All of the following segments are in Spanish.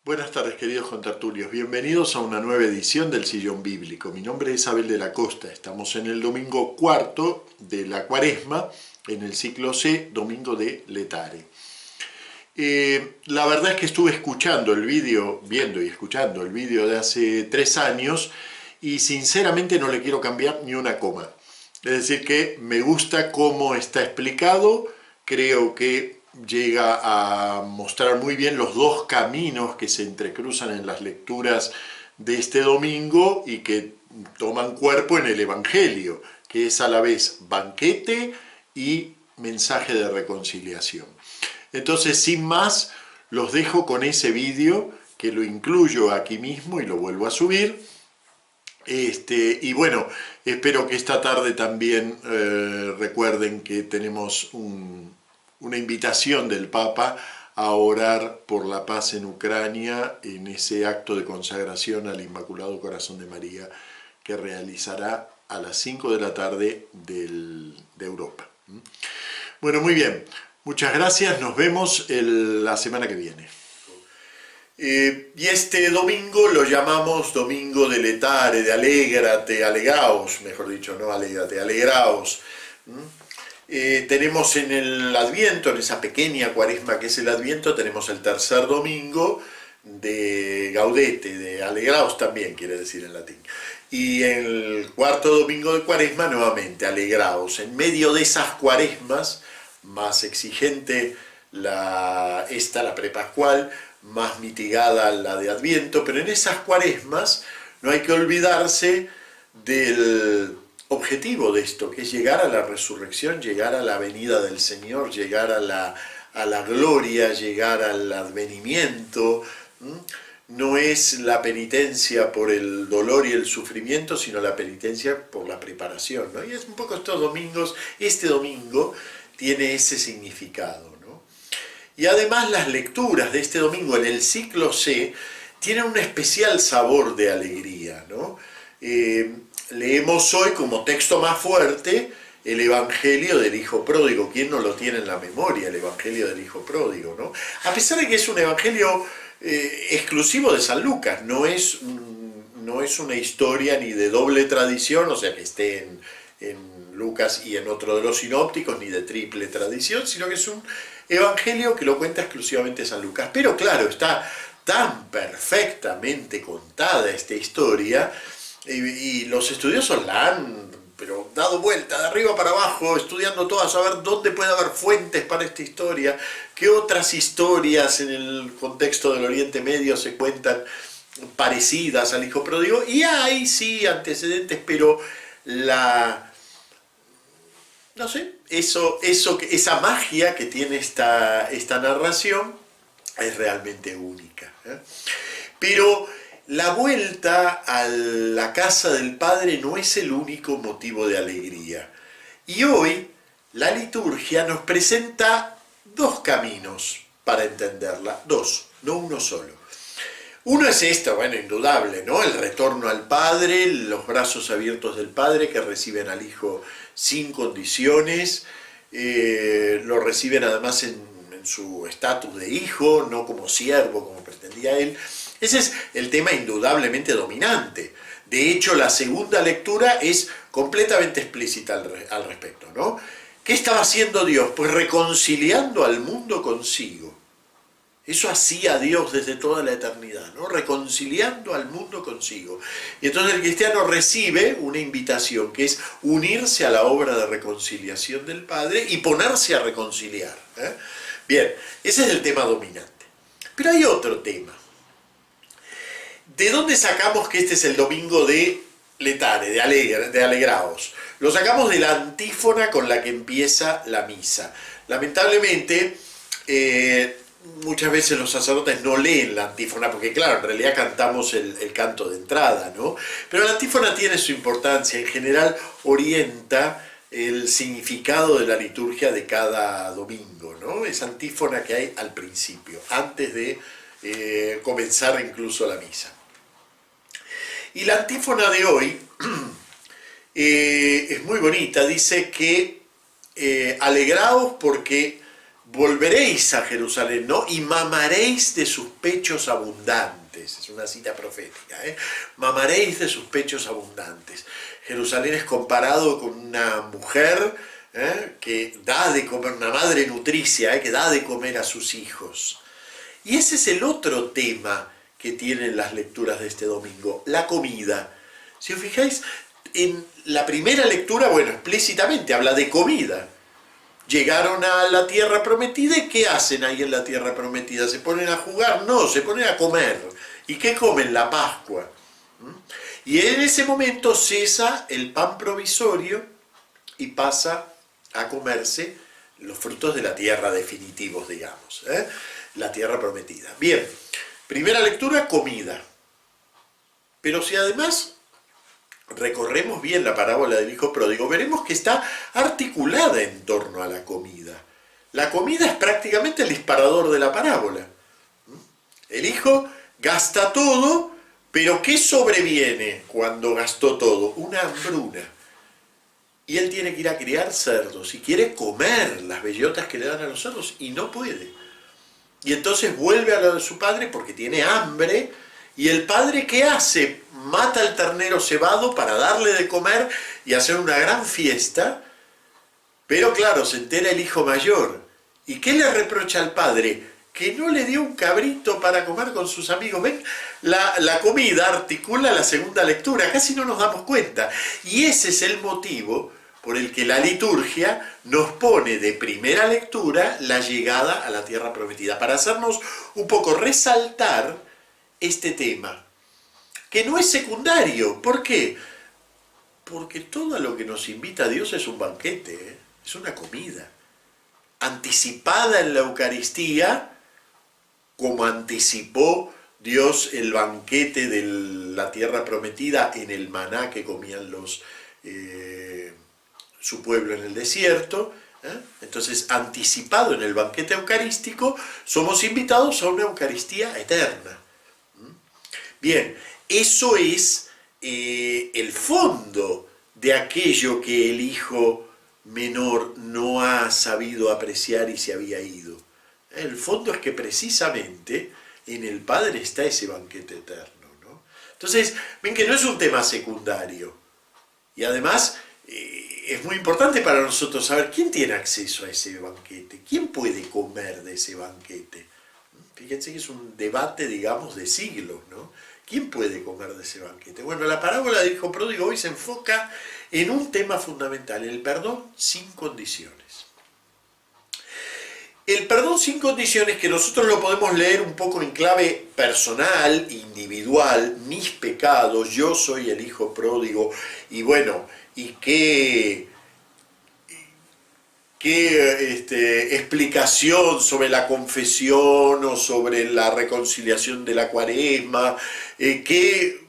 Buenas tardes, queridos contertulios. Bienvenidos a una nueva edición del Sillón Bíblico. Mi nombre es Abel de la Costa. Estamos en el domingo cuarto de la Cuaresma, en el ciclo C, domingo de Letare. La verdad es que estuve escuchando el vídeo, viendo y escuchando el vídeo de hace 3 años y sinceramente no le quiero cambiar ni una coma. Es decir, que me gusta cómo está explicado, creo que llega a mostrar muy bien los dos caminos que se entrecruzan en las lecturas de este domingo y que toman cuerpo en el Evangelio, que es a la vez banquete y mensaje de reconciliación. Entonces, sin más, los dejo con ese vídeo, que lo incluyo aquí mismo y lo vuelvo a subir. Y bueno, espero que esta tarde también recuerden que tenemos una invitación del Papa a orar por la paz en Ucrania en ese acto de consagración al Inmaculado Corazón de María que realizará a las 5 de la tarde de Europa. Bueno, muy bien. Muchas gracias. Nos vemos la semana que viene. Y este domingo lo llamamos Domingo de Letare, de Alégrate, alegraos, mejor dicho, no alégrate, alegraos. Tenemos en el Adviento, en esa pequeña cuaresma que es el Adviento, tenemos el tercer domingo de Gaudete, de alegraos también quiere decir en latín. Y el cuarto domingo de cuaresma nuevamente, alegraos. En medio de esas cuaresmas, más exigente la prepascual, más mitigada la de Adviento, pero en esas cuaresmas no hay que olvidarse del objetivo de esto, que es llegar a la resurrección, llegar a la venida del Señor, llegar a la gloria, llegar al advenimiento. No es la penitencia por el dolor y el sufrimiento, sino la penitencia por la preparación, ¿no? Y es un poco estos domingos, este domingo tiene ese significado. Y además las lecturas de este domingo en el ciclo C tienen un especial sabor de alegría, ¿no? Leemos hoy como texto más fuerte el Evangelio del Hijo Pródigo. ¿Quién no lo tiene en la memoria, el Evangelio del Hijo Pródigo, ¿no? A pesar de que es un Evangelio exclusivo de San Lucas, no es una historia ni de doble tradición, o sea que esté en Lucas y en otro de los sinópticos, ni de triple tradición, sino que es un Evangelio que lo cuenta exclusivamente San Lucas. Pero claro, está tan perfectamente contada esta historia y los estudiosos la han dado vuelta de arriba para abajo, estudiando todas, a ver dónde puede haber fuentes para esta historia, qué otras historias en el contexto del Oriente Medio se cuentan parecidas al Hijo Pródigo, y hay sí antecedentes, pero no sé, esa magia que tiene esta narración es realmente única. Pero la vuelta a la casa del Padre no es el único motivo de alegría. Y hoy la liturgia nos presenta dos caminos para entenderla, dos, no uno solo. Uno es esto, bueno, indudable, ¿no? El retorno al Padre, los brazos abiertos del Padre que reciben al Hijo sin condiciones, lo reciben además en su estatus de hijo, no como siervo, como pretendía él. Ese es el tema indudablemente dominante. De hecho, la segunda lectura es completamente explícita al respecto, ¿no? ¿Qué estaba haciendo Dios? Pues reconciliando al mundo consigo. Eso hacía Dios desde toda la eternidad, ¿no? Reconciliando al mundo consigo. Y entonces el cristiano recibe una invitación que es unirse a la obra de reconciliación del Padre y ponerse a reconciliar. Bien, ese es el tema dominante. Pero hay otro tema. ¿De dónde sacamos que este es el domingo de Letare, de alegraos? Lo sacamos de la antífona con la que empieza la misa. Lamentablemente, muchas veces los sacerdotes no leen la antífona, porque claro, en realidad cantamos el canto de entrada, ¿no? Pero la antífona tiene su importancia, en general orienta el significado de la liturgia de cada domingo, ¿no? Esa antífona que hay al principio, antes de comenzar incluso la misa. Y la antífona de hoy es muy bonita, dice que alegraos porque volveréis a Jerusalén, ¿no? Y mamaréis de sus pechos abundantes. Es una cita profética, ¿eh? Mamaréis de sus pechos abundantes. Jerusalén es comparado con una mujer, que da de comer, una madre nutricia, que da de comer a sus hijos. Y ese es el otro tema que tienen las lecturas de este domingo, la comida. Si os fijáis, en la primera lectura, bueno, explícitamente habla de comida. Llegaron a la tierra prometida y ¿qué hacen ahí en la tierra prometida? ¿Se ponen a jugar? No, se ponen a comer. ¿Y qué comen? La Pascua. Y en ese momento cesa el pan provisorio y pasa a comerse los frutos de la tierra definitivos, digamos, la tierra prometida. Bien, primera lectura, comida. Pero si además recorremos bien la parábola del hijo pródigo, veremos que está articulada en torno a la comida. La comida es prácticamente el disparador de la parábola. El hijo gasta todo, pero ¿qué sobreviene cuando gastó todo? Una hambruna. Y él tiene que ir a criar cerdos y quiere comer las bellotas que le dan a los cerdos y no puede. Y entonces vuelve a lo de su padre porque tiene hambre. ¿Y el padre qué hace? Mata al ternero cebado para darle de comer y hacer una gran fiesta. Pero claro, se entera el hijo mayor. ¿Y qué le reprocha al padre? Que no le dio un cabrito para comer con sus amigos. ¿Ven? La comida articula la segunda lectura, casi no nos damos cuenta. Y ese es el motivo por el que la liturgia nos pone de primera lectura la llegada a la tierra prometida, para hacernos un poco resaltar este tema, que no es secundario. ¿Por qué? Porque todo lo que nos invita a Dios es un banquete, es una comida, anticipada en la Eucaristía, como anticipó Dios el banquete de la tierra prometida en el maná que comían su pueblo en el desierto. Entonces, anticipado en el banquete eucarístico, somos invitados a una Eucaristía eterna. Bien, eso es el fondo de aquello que el hijo menor no ha sabido apreciar y se había ido. El fondo es que precisamente en el Padre está ese banquete eterno, ¿no? Entonces, ven que no es un tema secundario. Y además, es muy importante para nosotros saber quién tiene acceso a ese banquete, quién puede comer de ese banquete. Fíjense que es un debate, digamos, de siglos, ¿no? ¿Quién puede comer de ese banquete? Bueno, la parábola del hijo pródigo hoy se enfoca en un tema fundamental, el perdón sin condiciones. El perdón sin condiciones, que nosotros lo podemos leer un poco en clave personal, individual, mis pecados, yo soy el hijo pródigo, y bueno, y qué explicación sobre la confesión o sobre la reconciliación de la Cuaresma, qué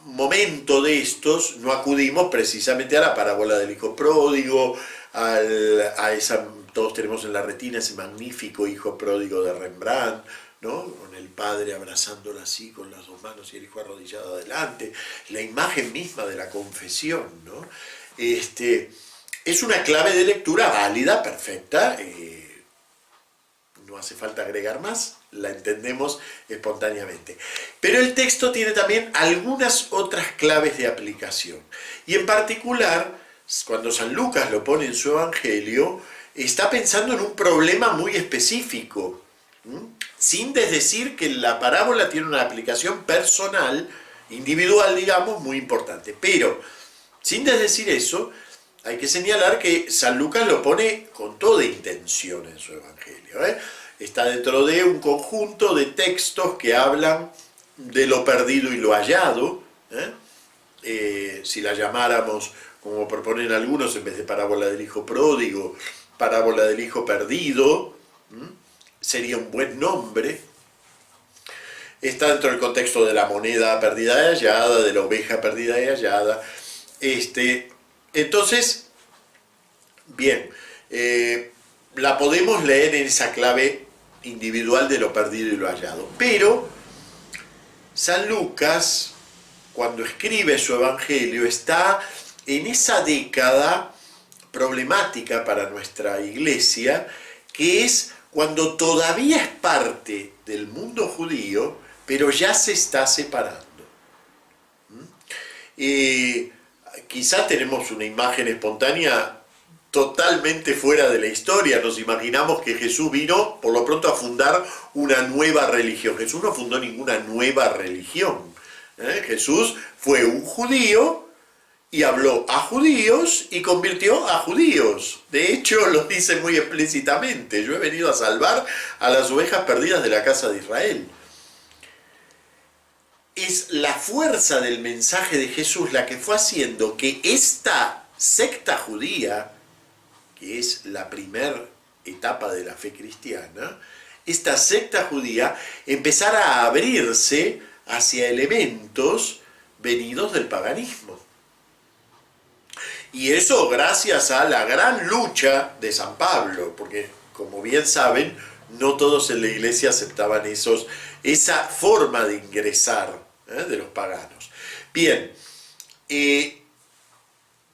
momento de estos no acudimos precisamente a la parábola del hijo pródigo, a esa, todos tenemos en la retina ese magnífico hijo pródigo de Rembrandt, ¿no? Con el padre abrazándolo así con las dos manos y el hijo arrodillado adelante, la imagen misma de la confesión, ¿no? Es una clave de lectura válida, perfecta, no hace falta agregar más, la entendemos espontáneamente. Pero el texto tiene también algunas otras claves de aplicación. Y en particular, cuando San Lucas lo pone en su Evangelio, está pensando en un problema muy específico, sin desdecir que la parábola tiene una aplicación personal, individual, digamos, muy importante. Pero, sin desdecir eso, hay que señalar que San Lucas lo pone con toda intención en su Evangelio. Está dentro de un conjunto de textos que hablan de lo perdido y lo hallado. Si la llamáramos, como proponen algunos, en vez de parábola del hijo pródigo, parábola del hijo perdido, sería un buen nombre. Está dentro del contexto de la moneda perdida y hallada, de la oveja perdida y hallada. Entonces, bien, la podemos leer en esa clave individual de lo perdido y lo hallado. Pero San Lucas, cuando escribe su Evangelio, está en esa década problemática para nuestra iglesia, que es cuando todavía es parte del mundo judío, pero ya se está separando. Quizá tenemos una imagen espontánea totalmente fuera de la historia. Nos imaginamos que Jesús vino, por lo pronto, a fundar una nueva religión. Jesús no fundó ninguna nueva religión. Jesús fue un judío y habló a judíos y convirtió a judíos. De hecho, lo dice muy explícitamente: yo he venido a salvar a las ovejas perdidas de la casa de Israel. Es la fuerza del mensaje de Jesús la que fue haciendo que esta secta judía, que es la primera etapa de la fe cristiana, esta secta judía empezara a abrirse hacia elementos venidos del paganismo. Y eso gracias a la gran lucha de San Pablo, porque como bien saben, no todos en la iglesia aceptaban esa forma de ingresar de los paganos. Bien,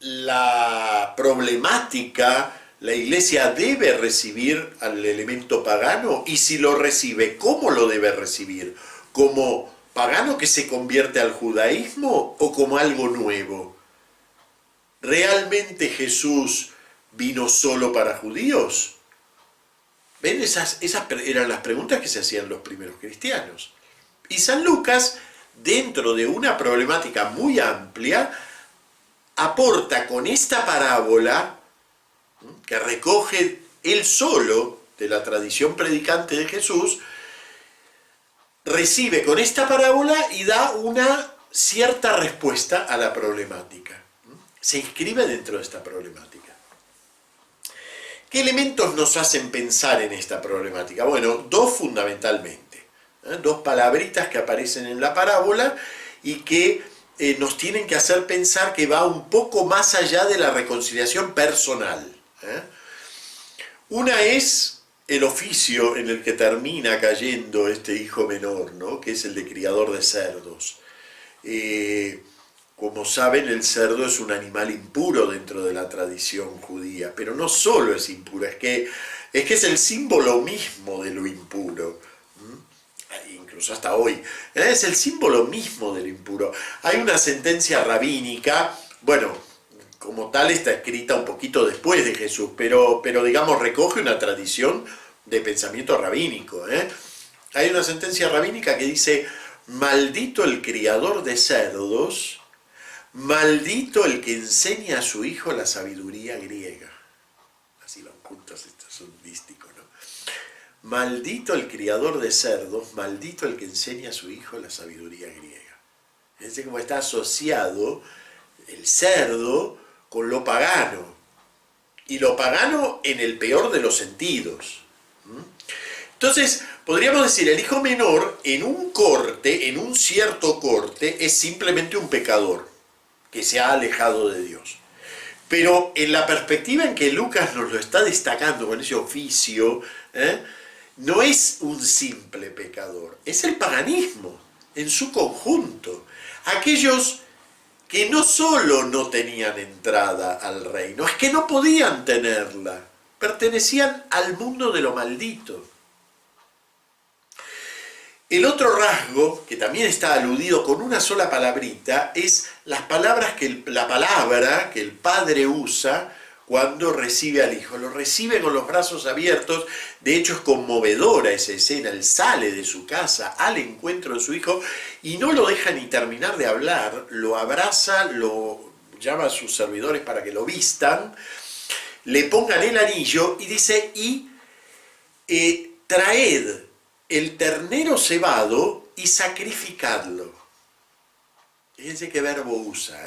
la problemática: la iglesia debe recibir al elemento pagano, y si lo recibe, ¿cómo lo debe recibir? ¿Como pagano que se convierte al judaísmo o como algo nuevo? ¿Realmente Jesús vino solo para judíos? ¿Ven? Esas eran las preguntas que se hacían los primeros cristianos. Y San Lucas, dentro de una problemática muy amplia, aporta con esta parábola, que recoge él solo de la tradición predicante de Jesús, recibe con esta parábola y da una cierta respuesta a la problemática. Se inscribe dentro de esta problemática. ¿Qué elementos nos hacen pensar en esta problemática? Bueno, dos fundamentalmente. Dos palabritas que aparecen en la parábola y que nos tienen que hacer pensar que va un poco más allá de la reconciliación personal. Una es el oficio en el que termina cayendo este hijo menor, ¿no? Que es el de criador de cerdos. Como saben, el cerdo es un animal impuro dentro de la tradición judía, pero no solo es impuro, es que es el símbolo mismo de lo impuro. Incluso hasta hoy, es el símbolo mismo de lo impuro. Hay una sentencia rabínica, bueno, como tal está escrita un poquito después de Jesús, pero digamos recoge una tradición de pensamiento rabínico. Hay una sentencia rabínica que dice: maldito el criador de cerdos, maldito el que enseña a su hijo la sabiduría griega. Así van juntos, esto es un dístico, ¿no? Maldito el criador de cerdos, maldito el que enseña a su hijo la sabiduría griega. Fíjense cómo está asociado el cerdo con lo pagano. Y lo pagano en el peor de los sentidos. Entonces, podríamos decir, el hijo menor, en un cierto corte, es simplemente un pecador que se ha alejado de Dios. Pero en la perspectiva en que Lucas nos lo está destacando con ese oficio, no es un simple pecador, es el paganismo en su conjunto. Aquellos que no solo no tenían entrada al reino, es que no podían tenerla, pertenecían al mundo de lo maldito. El otro rasgo, que también está aludido con una sola palabrita, es la palabra que el padre usa cuando recibe al hijo. Lo recibe con los brazos abiertos. De hecho, es conmovedora esa escena. Él sale de su casa al encuentro de su hijo y no lo deja ni terminar de hablar. Lo abraza, lo llama a sus servidores para que lo vistan, le pongan el anillo y dice: traed el ternero cebado y sacrificadlo. Fíjense qué verbo usa.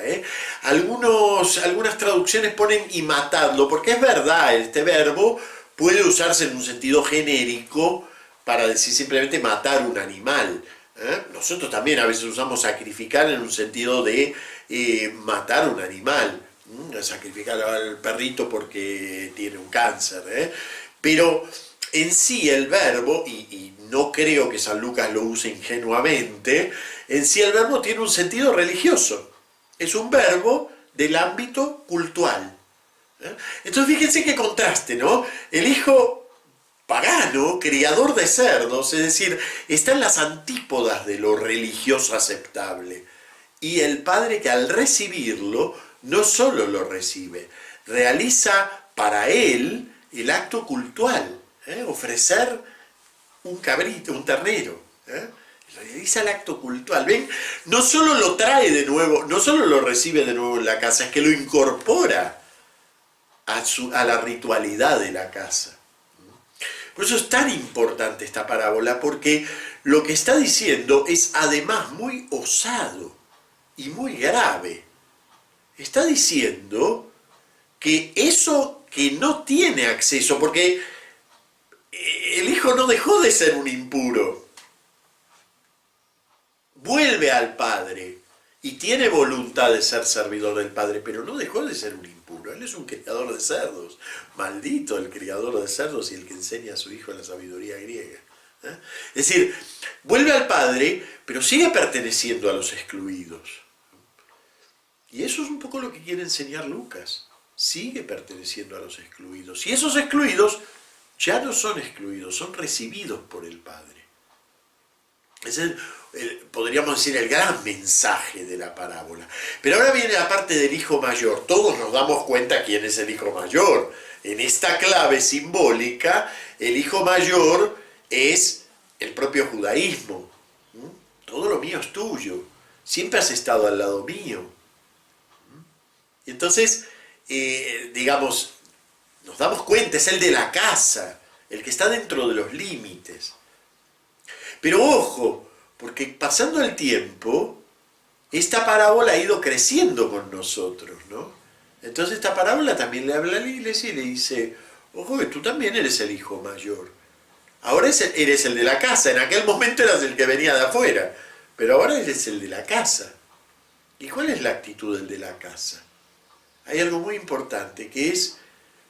Algunas traducciones ponen y matadlo, porque es verdad, este verbo puede usarse en un sentido genérico para decir simplemente matar un animal. Nosotros también a veces usamos sacrificar en un sentido de matar un animal. Sacrificar al perrito porque tiene un cáncer. Pero en sí el verbo, y no creo que San Lucas lo use ingenuamente, en sí el verbo tiene un sentido religioso. Es un verbo del ámbito cultural. Entonces fíjense qué contraste, ¿no? El hijo pagano, criador de cerdos, es decir, está en las antípodas de lo religioso aceptable. Y el padre que al recibirlo, no solo lo recibe, realiza para él el acto cultual, ofrecer un cabrito, un ternero. Realiza el acto cultual. ¿Ven? No solo lo trae de nuevo, no solo lo recibe de nuevo en la casa, es que lo incorpora a la ritualidad de la casa. Por eso es tan importante esta parábola, porque lo que está diciendo es además muy osado y muy grave. Está diciendo que eso que no tiene acceso, porque el hijo no dejó de ser un impuro, vuelve al padre y tiene voluntad de ser servidor del padre, pero no dejó de ser un impuro. Él es un criador de cerdos. Maldito el criador de cerdos y el que enseña a su hijo la sabiduría griega. Es decir, vuelve al padre, pero sigue perteneciendo a los excluidos. Y eso es un poco lo que quiere enseñar Lucas. Sigue perteneciendo a los excluidos. Y esos excluidos ya no son excluidos, son recibidos por el Padre. Ese es, podríamos decir, el gran mensaje de la parábola. Pero ahora viene la parte del hijo mayor. Todos nos damos cuenta quién es el hijo mayor. En esta clave simbólica, el hijo mayor es el propio judaísmo. Todo lo mío es tuyo. Siempre has estado al lado mío. Entonces, digamos, nos damos cuenta, es el de la casa, el que está dentro de los límites. Pero ojo, porque pasando el tiempo, esta parábola ha ido creciendo con nosotros, ¿no? Entonces esta parábola también le habla a la iglesia y le dice, ojo, que tú también eres el hijo mayor. Ahora eres el de la casa, en aquel momento eras el que venía de afuera, pero ahora eres el de la casa. ¿Y cuál es la actitud del de la casa? Hay algo muy importante que es,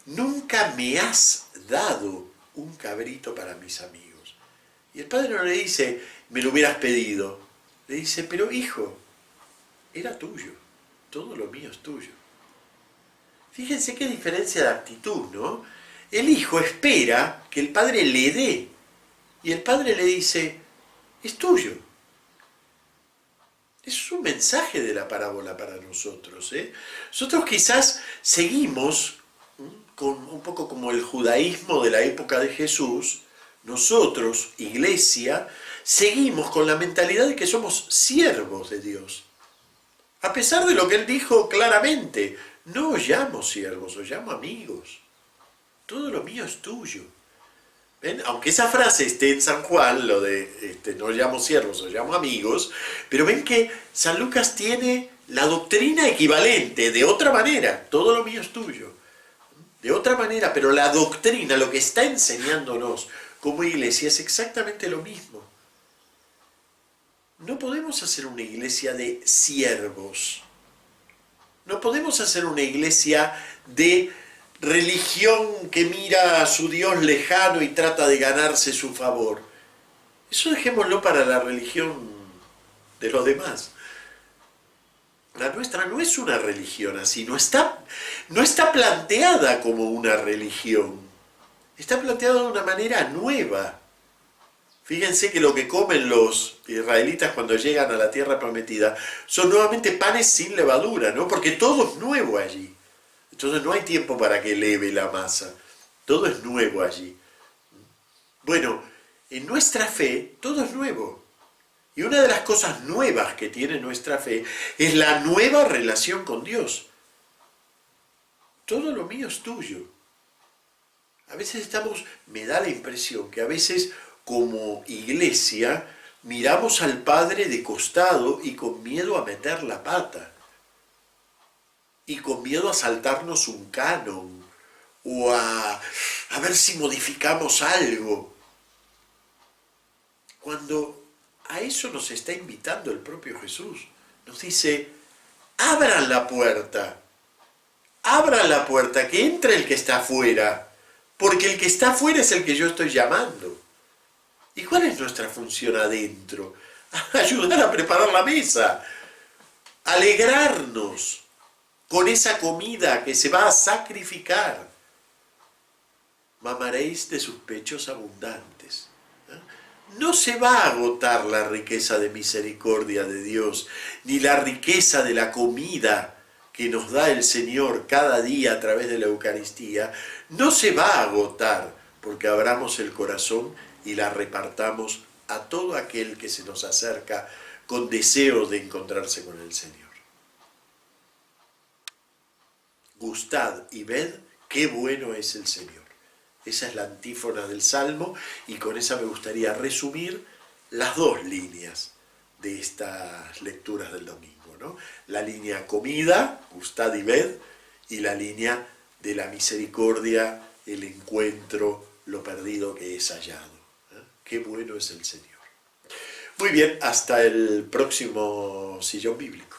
nunca me has dado un cabrito para mis amigos. Y el padre no le dice, me lo hubieras pedido. Le dice, pero hijo, era tuyo, todo lo mío es tuyo. Fíjense qué diferencia de actitud, ¿no? El hijo espera que el padre le dé. Y el padre le dice, es tuyo. Es un mensaje de la parábola para nosotros. Nosotros quizás seguimos con un poco como el judaísmo de la época de Jesús. Nosotros, iglesia, seguimos con la mentalidad de que somos siervos de Dios. A pesar de lo que él dijo claramente, no os llamo siervos, os llamo amigos. Todo lo mío es tuyo. ¿Ven? Aunque esa frase esté en San Juan, lo de no llamo siervos, os llamo amigos, pero ven que San Lucas tiene la doctrina equivalente, de otra manera, todo lo mío es tuyo. De otra manera, pero la doctrina, lo que está enseñándonos como iglesia es exactamente lo mismo. No podemos hacer una iglesia de siervos. No podemos hacer una iglesia de religión que mira a su Dios lejano y trata de ganarse su favor. Eso dejémoslo para la religión de los demás. La nuestra no es una religión así, no está planteada como una religión. Está planteada de una manera nueva. Fíjense que lo que comen los israelitas cuando llegan a la tierra prometida son nuevamente panes sin levadura, ¿no? Porque todo es nuevo allí. Entonces no hay tiempo para que eleve la masa. Todo es nuevo allí. Bueno, en nuestra fe todo es nuevo. Y una de las cosas nuevas que tiene nuestra fe es la nueva relación con Dios. Todo lo mío es tuyo. A veces me da la impresión que a veces como iglesia miramos al Padre de costado y con miedo a meter la pata. Y con miedo a saltarnos un canon o a ver si modificamos algo. Cuando a eso nos está invitando el propio Jesús. Nos dice, abran la puerta, que entre el que está afuera, porque el que está afuera es el que yo estoy llamando. ¿Y cuál es nuestra función adentro? Ayudar a preparar la mesa, alegrarnos con esa comida que se va a sacrificar. mamaréis de sus pechos abundantes. No se va a agotar la riqueza de misericordia de Dios, ni la riqueza de la comida que nos da el Señor cada día a través de la Eucaristía, no se va a agotar porque abramos el corazón y la repartamos a todo aquel que se nos acerca con deseos de encontrarse con el Señor. Gustad y ved qué bueno es el Señor. Esa es la antífona del Salmo y con esa me gustaría resumir las dos líneas de estas lecturas del domingo, ¿no? La línea comida, gustad y ved, y la línea de la misericordia, el encuentro, lo perdido que es hallado. Qué bueno es el Señor. Muy bien, hasta el próximo Sillón Bíblico.